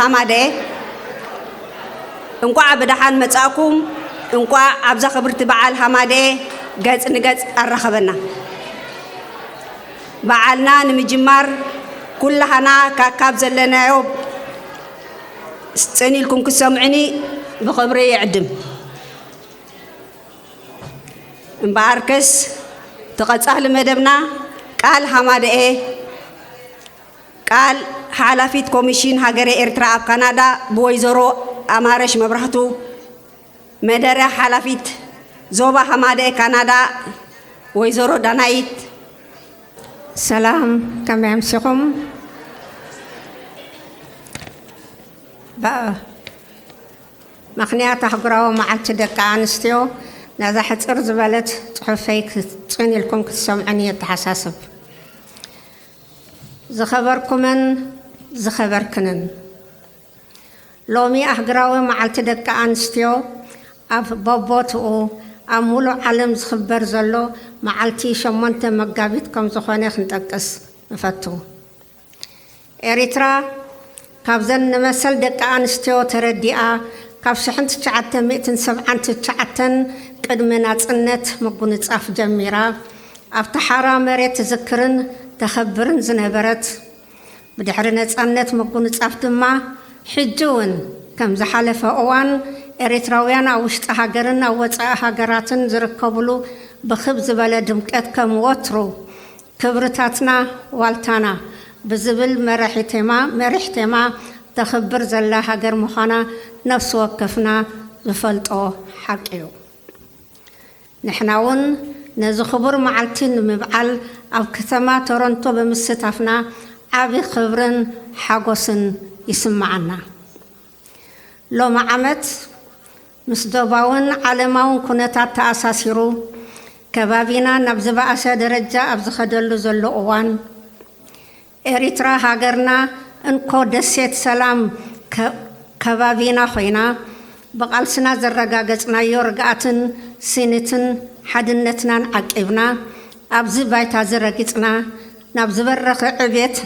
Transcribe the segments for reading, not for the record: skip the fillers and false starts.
حماده انقع بدحان مصاكم انقع ابزا خبرت بعال حماده غص نغص ارخبنا بعالنا نمجمار كلنا كاكاب زلنايو استنيلكم كسمعني بخبري يعدم مباركس تقصال مدبنا قال حماده قال حلفيت كوميشن هاجر إيرترا أب كندا بويزورو أمارش مبرهتو مدرة حلفيت زوبا حماده كندا ويزورو دانايت سلام كم يمسكم بقى مخنيات حقراو مع تدك أنستيو نذا حتر زبالت تحفيك تغني لكم كتسمعني التحساسب زخبركمن زخبركنن لومي أحقراو مع تدك أنستيو أب بابوتو أمولو علم زخبر زلو معلتي شمونت مقابيتكم زخواني خنتقس مفتو إريترا كابزن نمثل دك أنستيو ترديئة كاب شحنت تشعتن مئتن سبعان تشعتن قدمنا تنت مقونت أف جميرا أفتحارا مريت تذكرن تخبرن زنبرت بدحرنا تنت مقونت أف دما حجون كم زحالف أوان إريتراويان أوشت هاجرن أو هاجراتن زركبلو بخبز بلد مكت كم وترو كبرتاتنا والتانا بزبل مرحتما تخبر زلا هاجر مخانا نفس وقفنا زفلطو حقيو نحناون نزخبر معلتين مبعل أو كتما تورنتو بمستافنا عبي خبرن حاقوسن يسمعنا لو معمت مسدوباون علماون كنتات تأساسيرو كبابينا نبزبا أسا درجة أبزخدلو زلو أوان إريترا هاجرنا انكو دسيت سلام كبابينا خوينا بقالسنا زرقاقتنا يورقاتن سينتن حدنتنا عقبنا أبزي بايتا زرقتنا نبزبرخ عبيت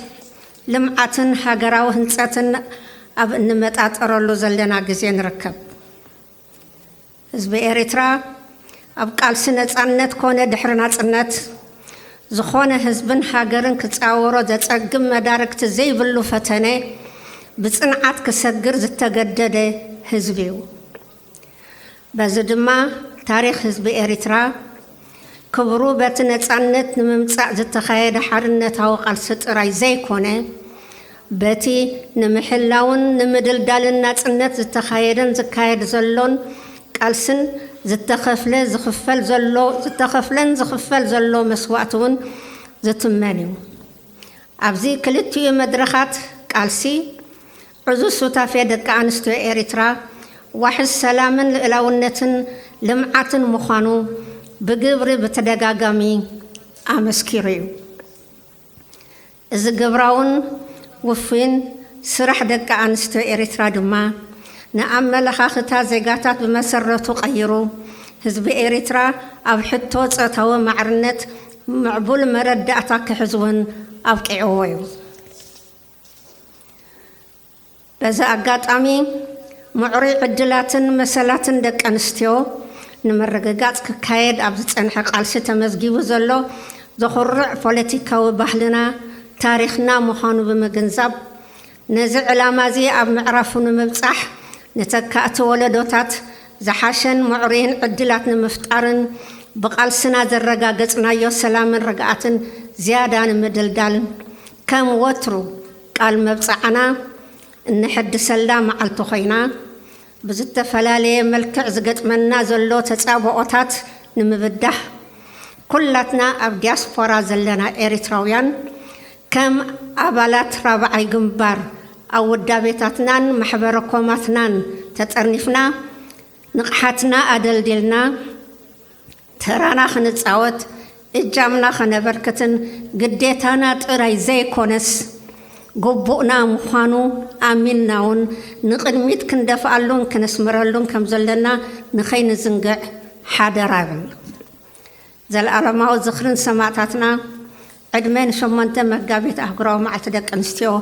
لمعاتن هاجراو هنساتن أب نمتات أرولو زلنا جزين ركب حزب إريترا أب قالسنا عنت كونه دحرنا عنت زخونه حزبن هاجرن كتصاورو زتصقم مداركت زي بلو فتنه بصنعات كسجر زتجدد حزبيو بزدما تاريخ حزب إريترا كبرو بتنصعنت نممصع زتخايد حرنتاو قالس طراي زي كونه بتي نمحلاون نمدلدالنا صنت زتخايدن زكايد زلون قالسن زخفل زلو مسواتون زتمانيو أبزي كلتي مدرخات قالسي عزو سوتافي دك أنستو إريترا واحد سلامن لألاونتن لمعاتن مخانو بقبري بتدقاقامي أمسكيريو إذا قبراون وفين سرح دك أنستو إريترا دما ንኣመለኻኽታ ዜጋታት ብመሰረቱ ቀይሩ ህዝቢ ኤርትራ ኣብ ሕቶ ፆታዊ ማዕርነት ምዕቡል መረዳእታ ክሕዝውን ኣብቂዕዎ እዩ። በዚ ኣጋጣሚ ምዕሩይ ዕድላትን መሰላትን ደቂ ኣንስትዮ ንምርግጋፅ ክካየድ ኣብ ዝፀንሐ ቃልሲ ተመዝጊቡ ዘሎ ዘኹርዕ ፖለቲካዊ ባህልና ታሪኽና ምዃኑ ብምግንዛብ ነዚ ዕላማ እዚ ኣብ ምዕራፉ ንምብፃሕ ንተካእቲ ወለዶታት ዝሓሸን ምዕሩይን ዕድላት ንምፍጣርን ብቃልስና ዘረጋገፅናዮ ሰላምን ርግኣትን ዝያዳ ንምድልዳል ከም ወትሩ ቃል መብፃዕና እንሕድሰላ መዓልቲ ኮይና ብዝተፈላለየ መልክዕ ዝገጥመና ዘሎ ተፃብኦታት ንምብዳሕ ኩላትና ኣብ ዲያስፖራ ዘለና ኤርትራውያን ከም ኣባላት ራብዓይ ግንባር ኣብ ውዳቤታትናን ማሕበረኮማትናን ተጠርኒፍና ንቕሓትና ኣደልዲልና ተራና ክንፃወት እጃምና ከነበርክትን ግዴታና ጥራይ ዘይኮነስ ግቡእና ምዃኑ ኣሚንናውን ንቅድሚት ክንደፍኣሉን ክነስምረሉን ከም ዘለና ንኸይንዝንግዕ ሓደራ ይብል። ዘለኣለማዊ ዝኽርን ሰማዕታትና ዕድመ ን8 መጋቢት ኣህጉራዊ መዓልቲ ደቂ ኣንስትዮ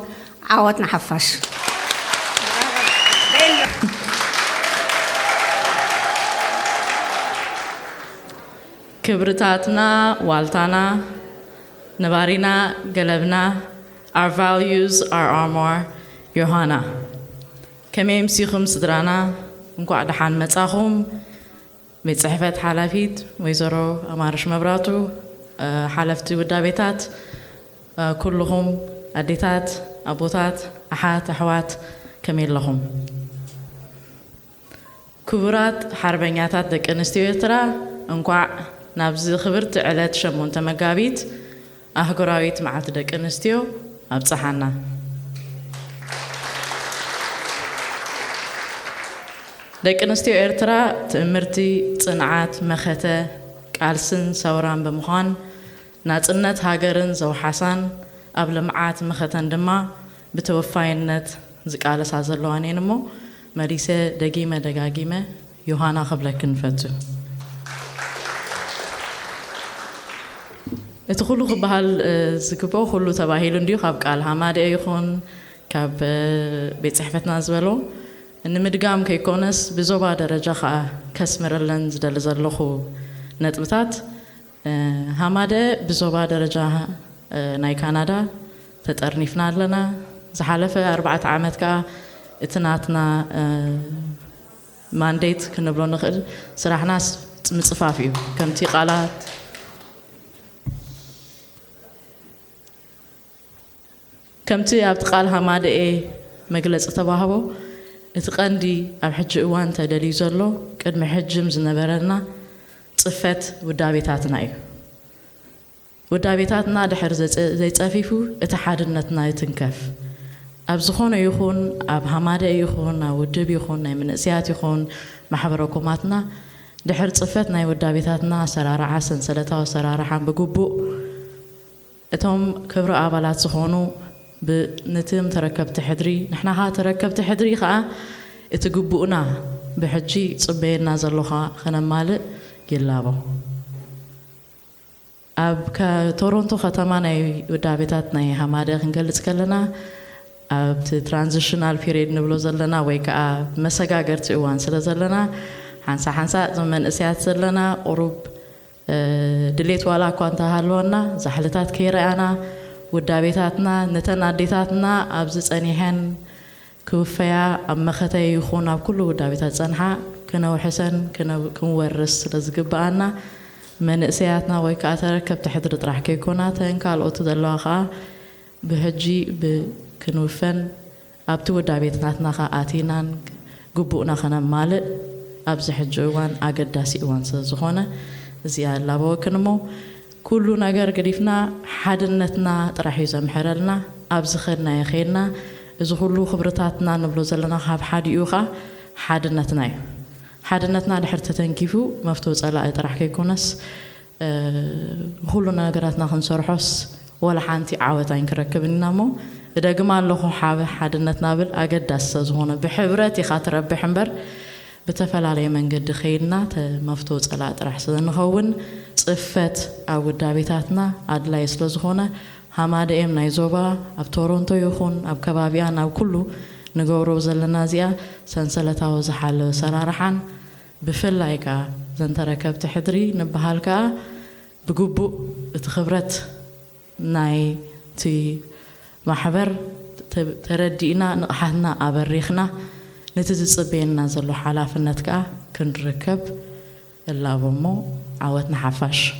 ዓወት ንሓፋሽ። ክብርታትና ዋልታና ነባሪና ገለብና our values are armor ዮሃና ከመይ ምሲኹም ስድራና እንኳዕ ደሓን መጻኹም ቤት ጽሕፈት ሓላፊት ወይዘሮ ኣማርሽ መብራቱ ሓለፍቲ ውዳቤታት ኩልኹም ኣዴታት ኣቦታት ኣሓት ኣሕዋት ከመይ ኣለኹም ክቡራት ሓርበኛታት ደቂ ኣንስትዮ ኤርትራ እንኳዕ ናብዚ ክብርቲ ዕለት 8 መጋቢት ኣህጉራዊት መዓልቲ ደቂ ኣንስትዮ ኣብፅሓና ደቂ ኣንስትዮ ኤርትራ ትእምርቲ ጽንዓት መኸተ ቃልስን ሰውራን ብምዃን ናጽነት ሃገርን ዘውሓሳን ኣብ ልምዓት መኸተን ድማ ብተወፋይነት ዝቃለሳ ዘለዋን እየን እሞ መሪሰ ደጊመ ደጋጊመ ዮሃና ክብለክን ንፈቱ እቲ ኩሉ ክበሃል ዝግብኦ ኩሉ ተባሂሉ እንዲሁ ካብ ቃል ሃማደ ይኹን ካብ ቤት ጽሕፈትና ዝበሎ ንምድጋም ከይኮነስ ብዞባ ደረጃ ከዓ ከስምረለን ዝደሊ ዘለኹ ነጥብታት ሃማደ ብዞባ ደረጃ ናይ ካናዳ ተጠርኒፍና ኣለና ዝሓለፈ 4 ዓመት ከዓ እቲ ናትና ማንዴት ክንብሎ ንኽእል ስራሕናስ ምፅፋፍ እዩ ከምቲ ቃላት ከምቲ ኣብቲ ቃል ሃማደ መግለፂ ተባህቦ እቲ ቀንዲ ኣብ ሕጂ እዋን ተደልዩ ዘሎ ቅድሚ ሕጅም ዝነበረና ጽፈት ውዳቤታትና እዩ ውዳቤታትና ድሕር ዘይፀፊፉ እቲ ሓድነትና ይትንከፍ ኣብ ዝኾነ ይኹን ኣብ ሃማደ ይኹን ኣብ ውድብ ይኹን ናይ መንእስያት ይኹን ማሕበረኮማትና ድሕር ጽፈት ናይ ውዳቤታትና ኣሰራርሓ ሰንሰለታዊ ኣሰራርሓን ብግቡእ እቶም ክብሪ ኣባላት ዝኾኑ ብንትም ተረከብቲ ሕድሪ ንሕናኻ ተረከብቲ ሕድሪ ከዓ እቲ ግቡእና ብሕጂ ጽበየና ዘለኻ ከነማልእ ይላቦ ኣብ ቶሮንቶ ከተማ ናይ ውዳቤታት ናይ ሃማደ ክንገልጽ ከለና ኣብቲ ትራንዚሽናል ፒሪየድ ንብሎ ዘለና ወይ ከዓ መሰጋገርቲ እዋን ስለ ዘለና ሓንሳ መንእስያት ዘለና ቁሩብ ድሌት ዋላ እኳ እንተሃለወና ዛሕልታት ከይረኣና ውዳቤታትና ነተን ኣዴታትና ኣብዚ ጸኒሐን ክውፈያ ኣብ መኸተይ ይኹን ኣብ ኩሉ ውዳቤታት ጸንሓ ክነውሕሰን ክንወርስ ስለ ዝግብኣና መንእስያትና ወይ ከዓ ተረከብቲ ሕድሪ ጥራሕ ከይኮና ተን ካልኦት ዘለዋ ከዓ ብሕጂ ክንውፈን ኣብቲ ውዳቤትናትና ከዓ ኣቲናን ግቡእና ከነማልእ ኣብዚ ሕጂ እዋን ኣገዳሲ እዋን ስለ ዝኾነ እዚኣ ላበወክን እሞ ኩሉ ነገር ገዲፍና ሓድነትና ጥራሕ እዩ ዘምሕረልና ኣብዚ ኸድናዮ ኸይድና እዚ ኩሉ ክብርታትና ንብሎ ዘለና ካብ ሓዲኡ ከዓ ሓድነትና እዩ ሓድነትና ድሕር ተተንኪፉ መፍትሒ ጸላኢ ጥራሕ ከይኮነስ ኩሉ ነገራትና ክንሰርሖስ ولا حانتي عاوتين كركبنا نامو إذا جمال له حدنت نابل أجد دسز هون بحبرتي خاطر بحنبر بتفعل عليه من قد خيرنا مفتوح على راح سنخون صفت أو دابيتاتنا عدلا يسلز هون هماد إم نيزوبا أب تورونتو يخون أب كبابيان أو كله نجورو زلنا زيا سنسلة وزحل سرارحان بفلايكا زنتركب تحضري نبهالكا بجوبو تخبرت ناي تي محبر تردينا نقحنا أبريخنا نتزبينا زلو حلافنتك كنركب إلا بمو عوتنا حفاش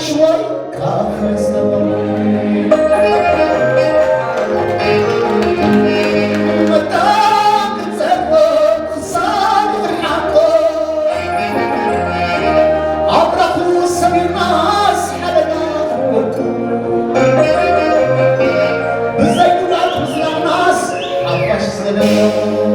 شوي كافر سبب متاك تسبب خسار الحق عبرك سبيل ناس حلقا بزيد ولاد بزيد ناس عباش سلام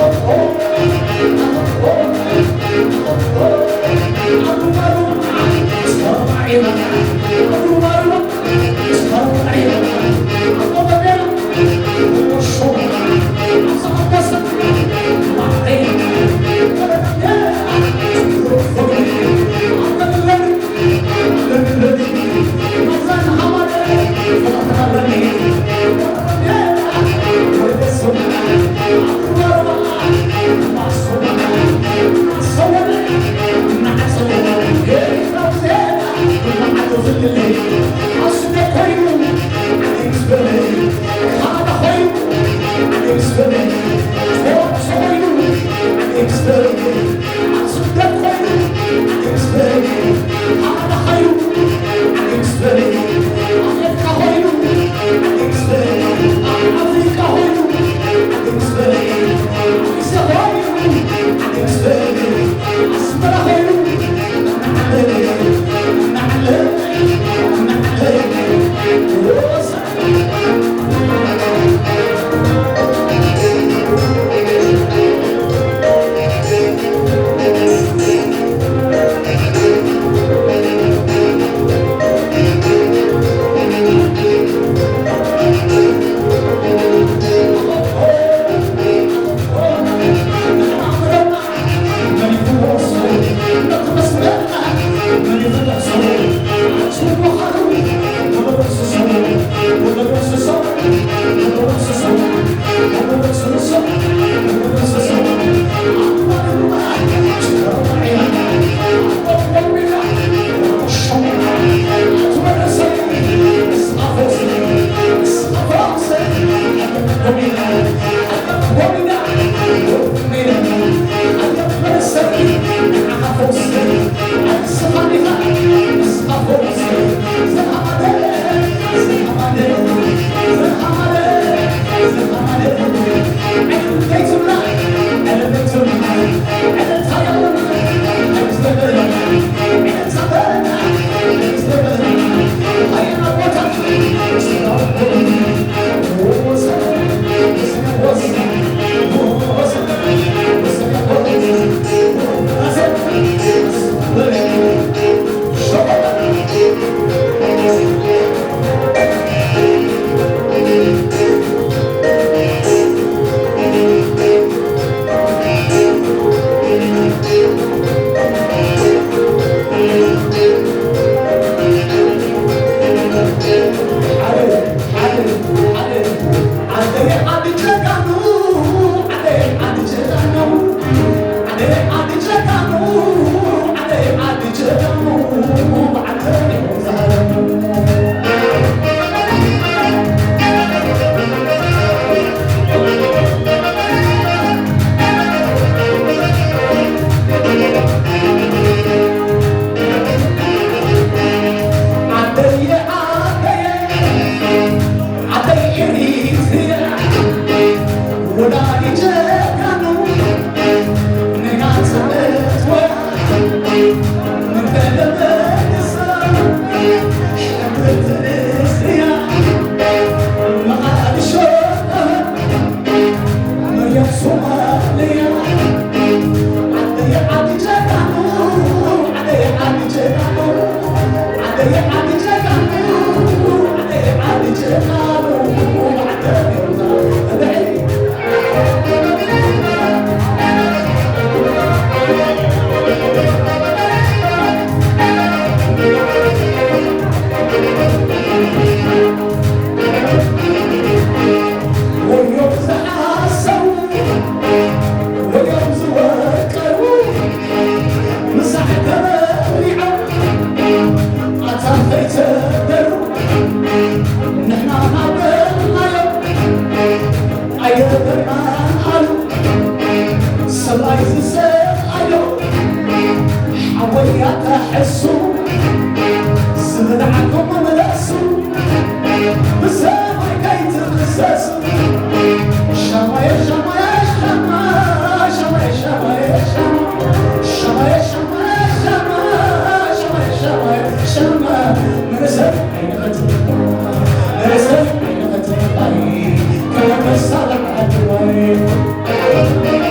Thank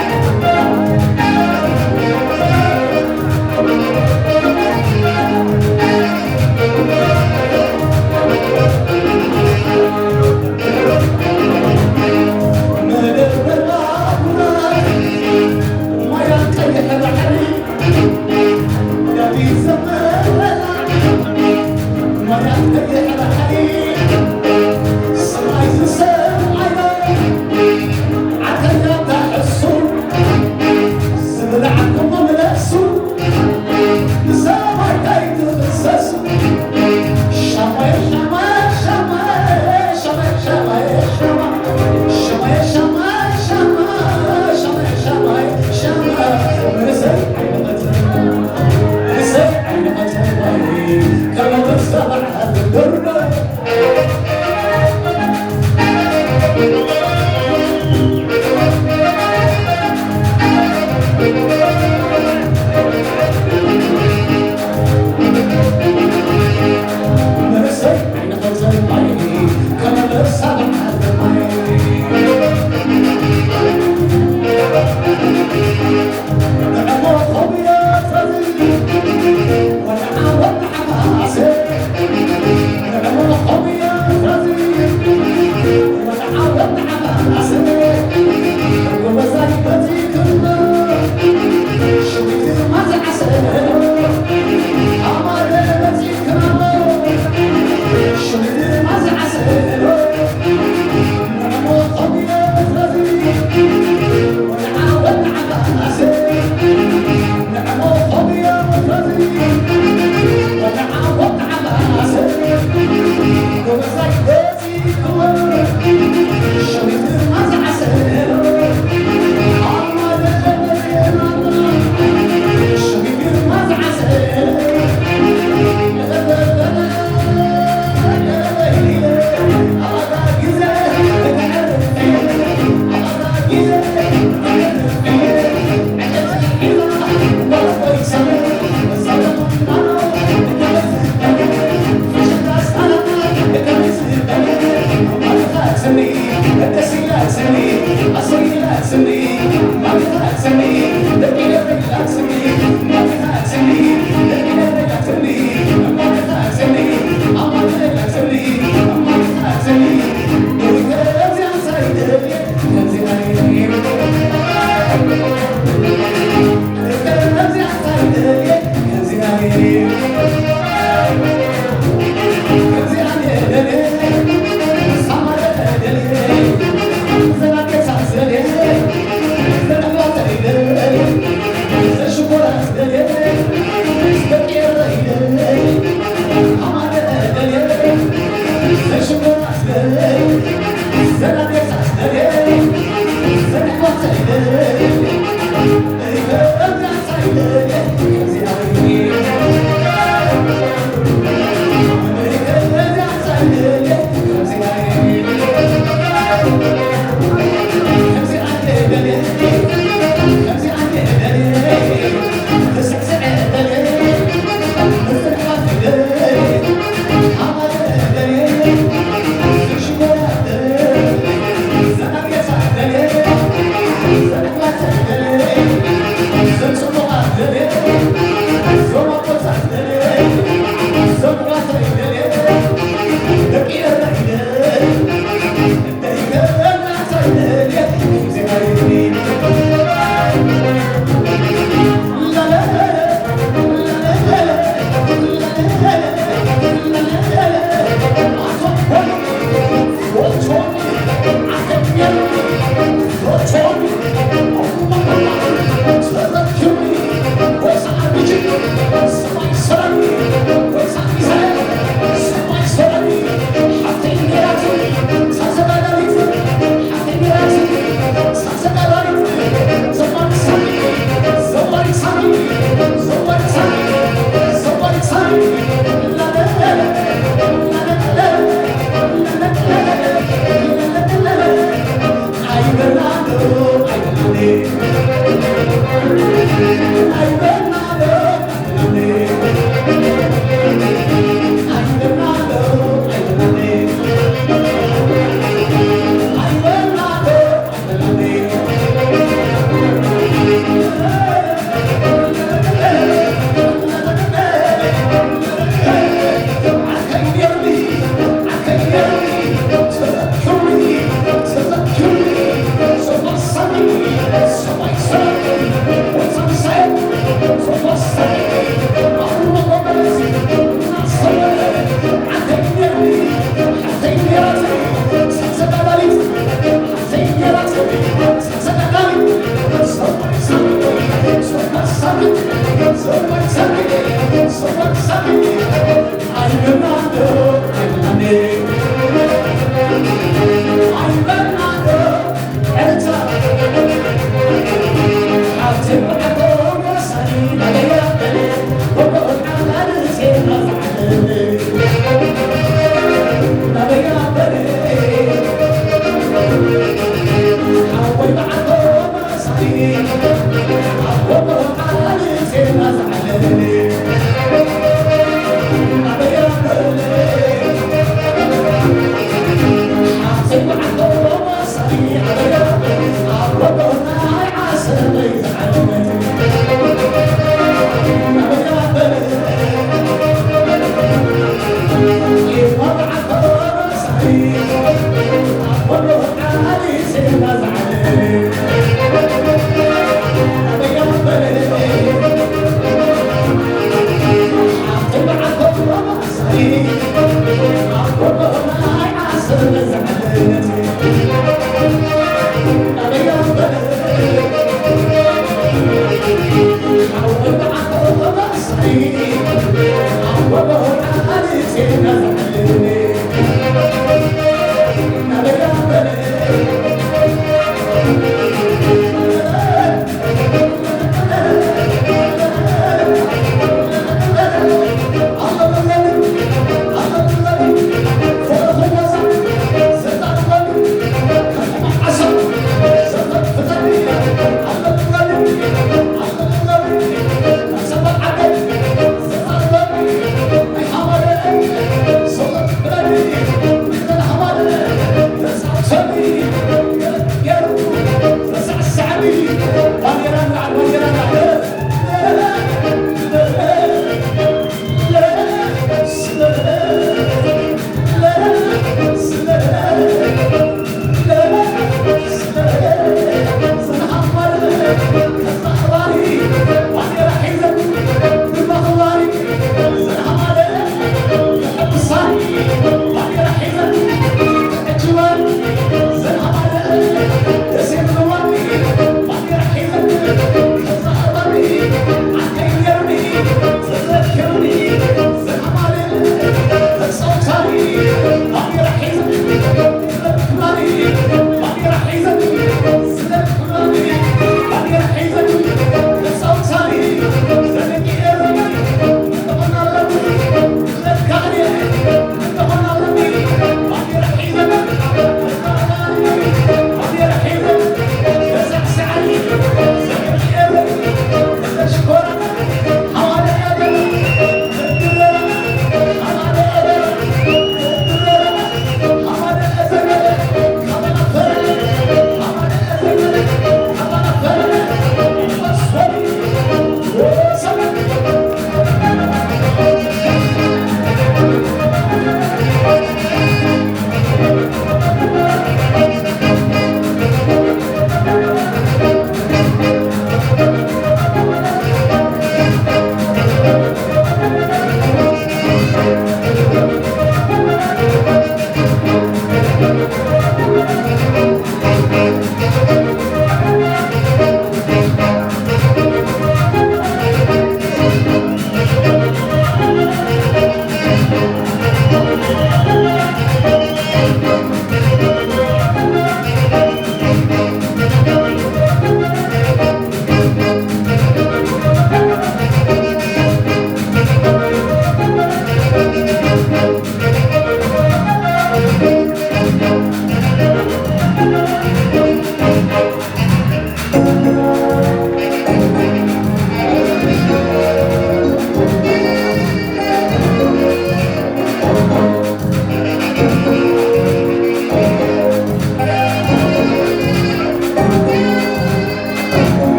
you.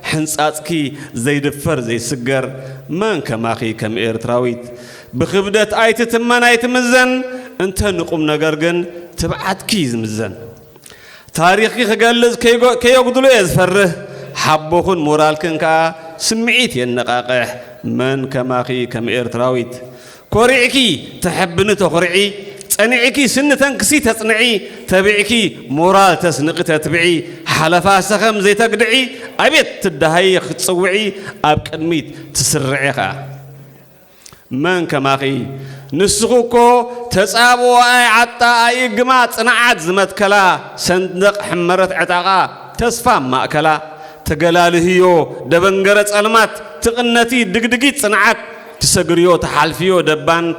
حنصاتكي زي دفر زي سجر من كماخي كم إيرتراويت بخبدت آيت تمن آيت مزن أنت نقوم نجرجن تبعت كيز مزن تاريخي خجلز كي يقدلوا يزفره حبوخن مورالكن كا سمعيت ينقاقه من كماخي كم إيرتراويت كوريكي تحبني تخرعي أنيكي سنة تنكسي تصنعي تبعكي مورال تسنق تتبعي حلفا سخم زي تقدعي أبيت تدهي تصوعي أبقى الميت تسرعيها من كماخي نسخوكو تسابو أي عطا أي جماعة صنعات زمتكلا صندق حمرت عتاقا تسفى مأكلا تقلالهيو دبنجرت ألمات تقنتي دقدقيت صنعات تسقريو تحالفيو دبان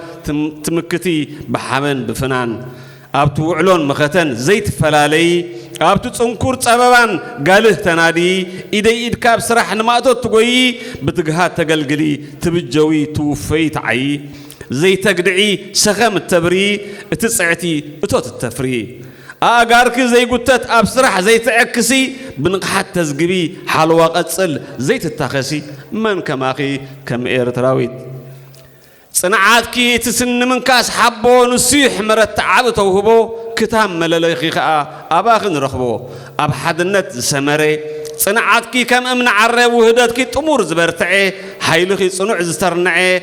تمكتي بحمن بفنان أبتو علون مختن زيت فلالي أبتو تنكور تسببان قاله تنادي إيدي إدكاب سرح نماتو تقوي بتقهات تقلقلي تبجوي توفي تعي زي تقدعي سخم التبري تسعتي اتوت التفري أقارك زي قلتت أبسرح زي تعكسي بنقحات تزقبي حلوة قتصل زي تتاخسي من كماخي كم إيرتراويت صنعاتكي تسن من كاس حبو نسيح مرت تعب توهبو كتام ملليخي خاء أباخن رخبو أب حدنت سمري صنعاتكي كم امن عرب وهداتكي تمور زبرتعي حيلخي صنوع زسترنعي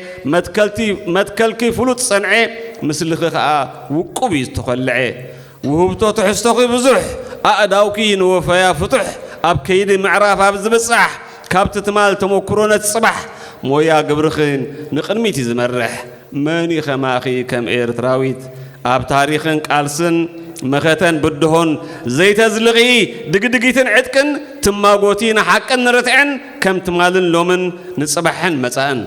متكلكي فلوت صنعي مثل خاء وقبي تخلعي وهبتو تحستوخي بزح أداوكي نوفيا فتح أب كيدي معراف أب زبصح كابت تمال تموكرونة الصبح مويا قبرخين نقنميتي زمرح ماني خماخي كم إيرتراويت أب تاريخن قالسن مختن بدهن زيت أزلغي دقدقيتن عدكن تماغوتين حقن رتعن كم تمالن لومن نصبحن مساءن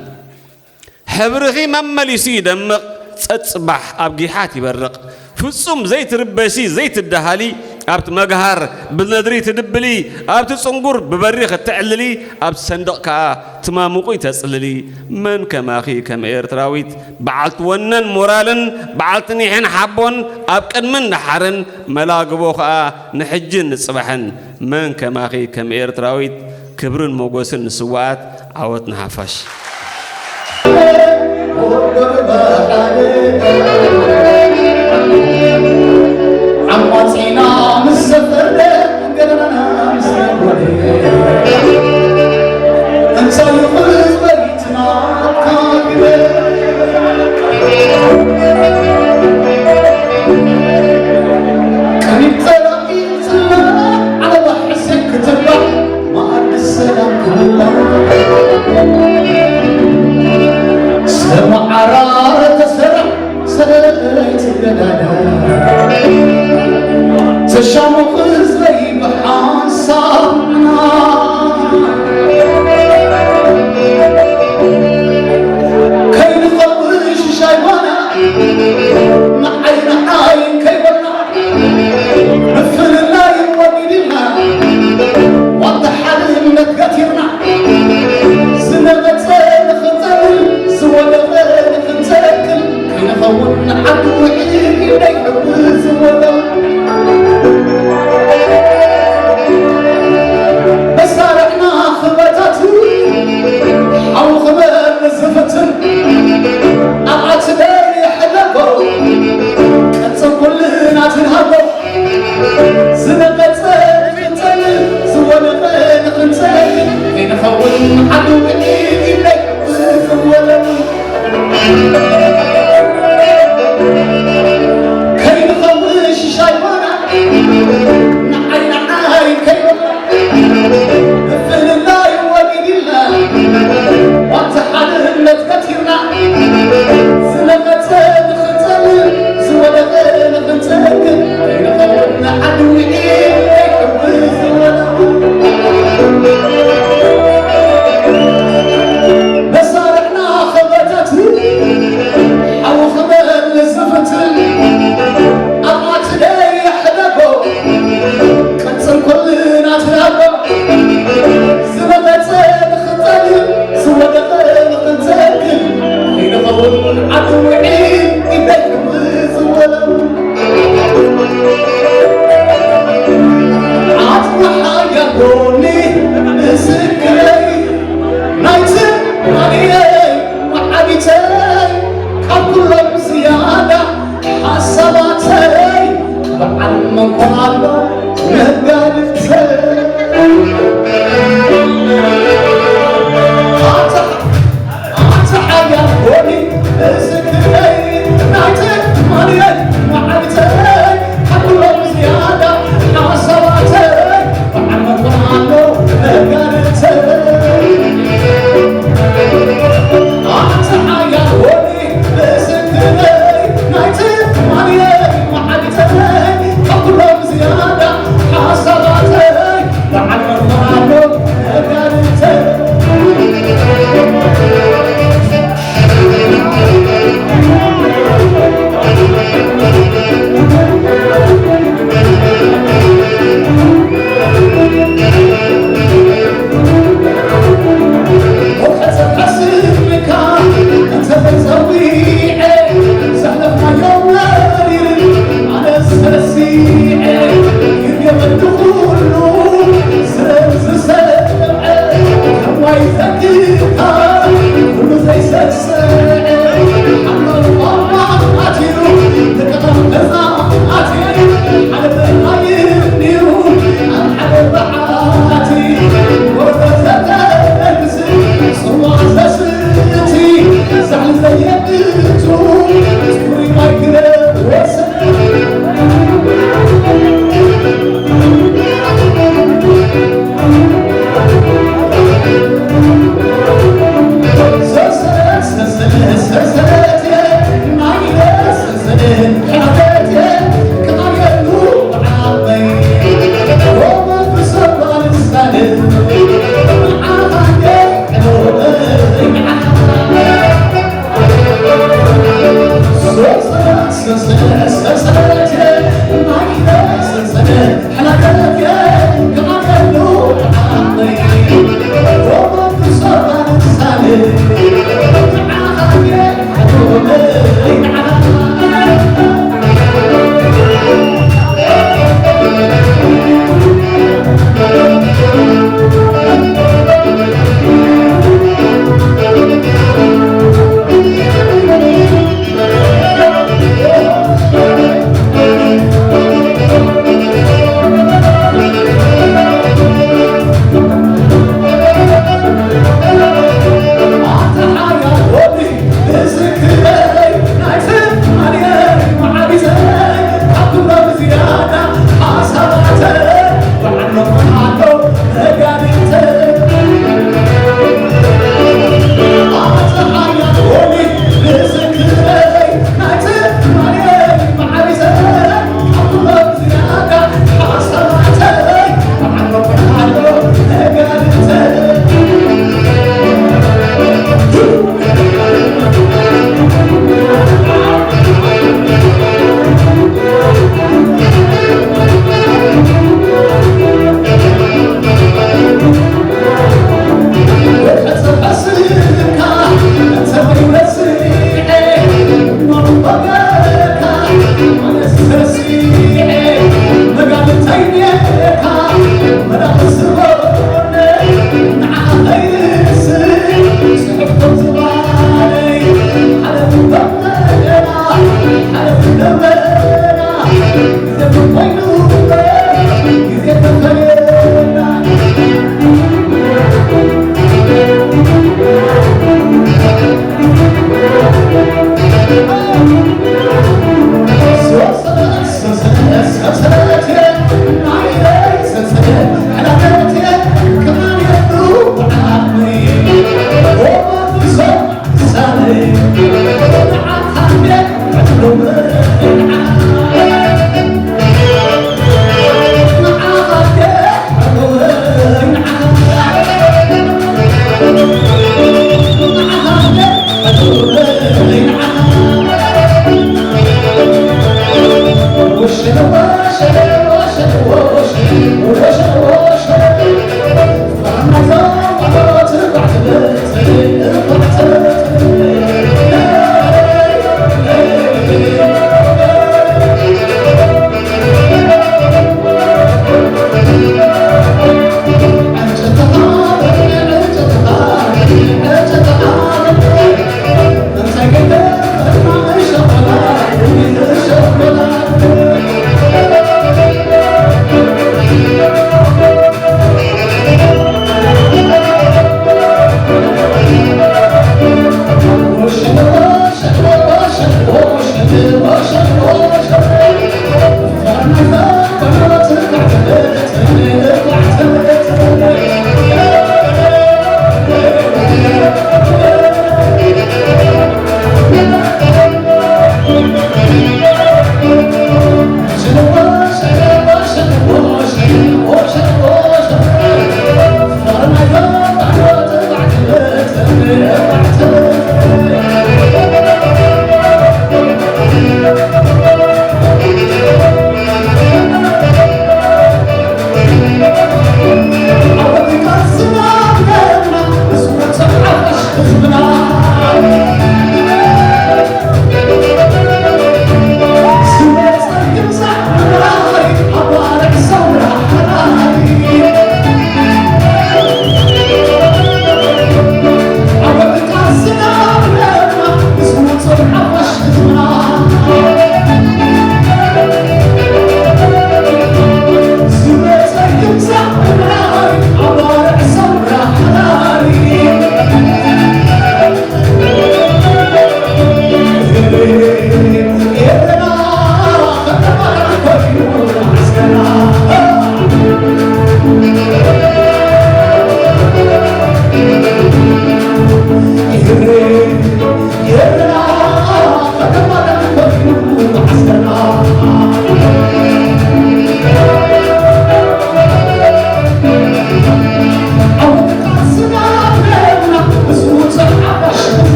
حبرخي ممليسي دمق تصبح أبقيحات يبرق فصوم زيت ربسي زيت الدهالي أبت مجهر بالندري تدبلي أبت صنقر ببريخ التعللي أبت صندوق كا تمامقي تسللي من كماخي كم إيرتراويت بعلت ونن مورالن بعلتني حين حبون أبكن من نحرن ملاقبو كا نحجن الصباحن من كماخي كم إيرتراويت كبرن موجوسن السوات عوت نحفش عموتينا مسافر قلنا مسافر انت يخلص بيتنا كامل كان يتلاقي على بحسك تبع ما عاد السلام كله سمع عرارة سرع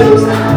Thank you.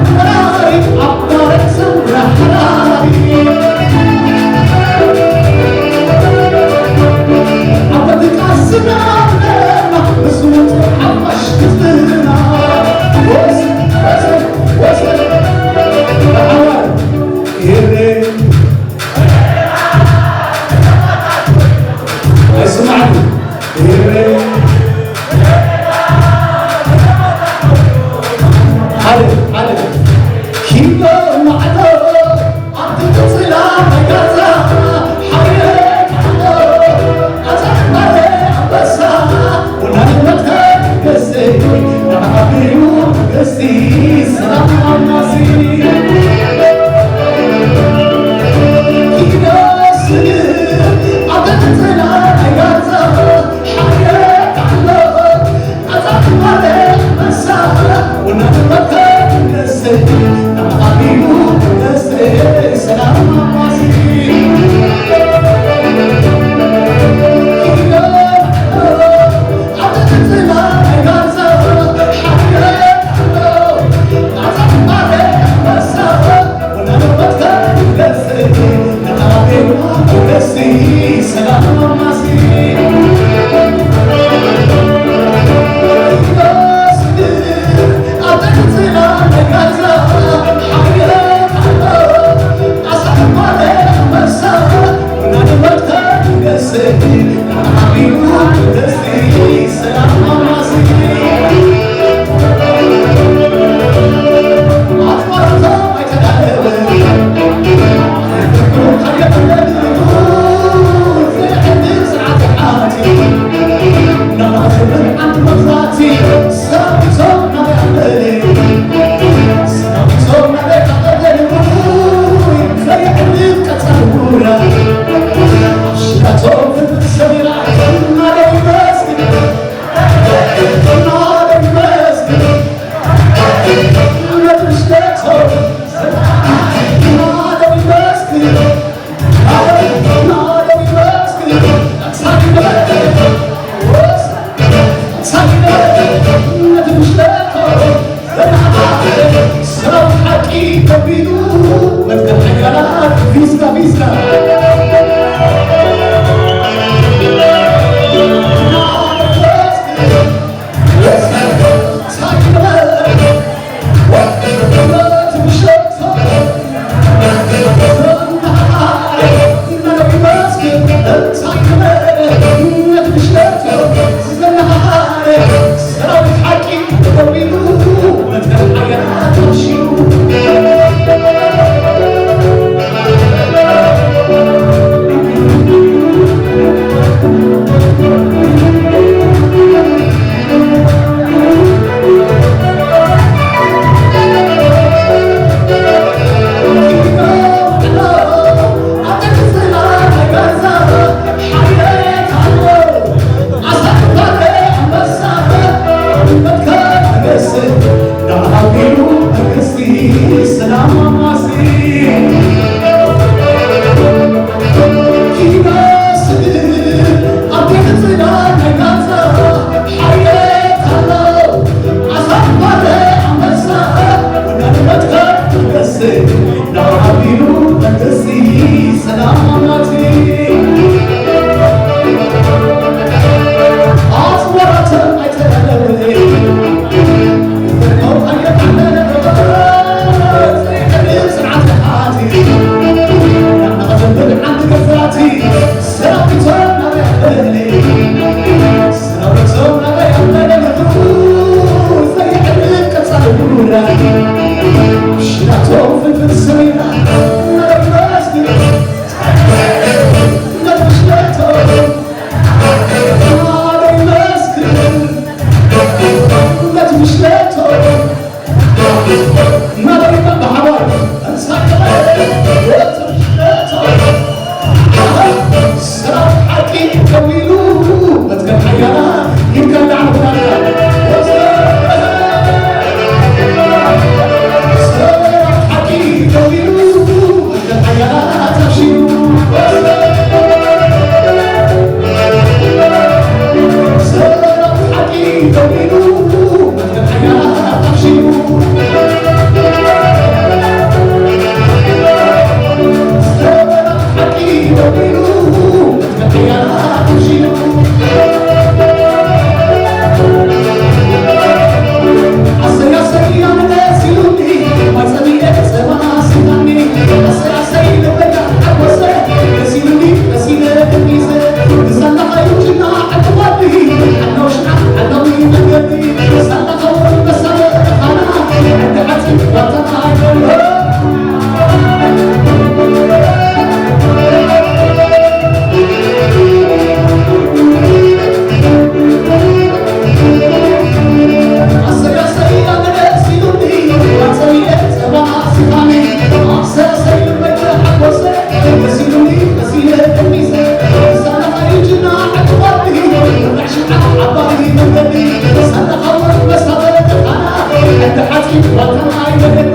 وطن عينك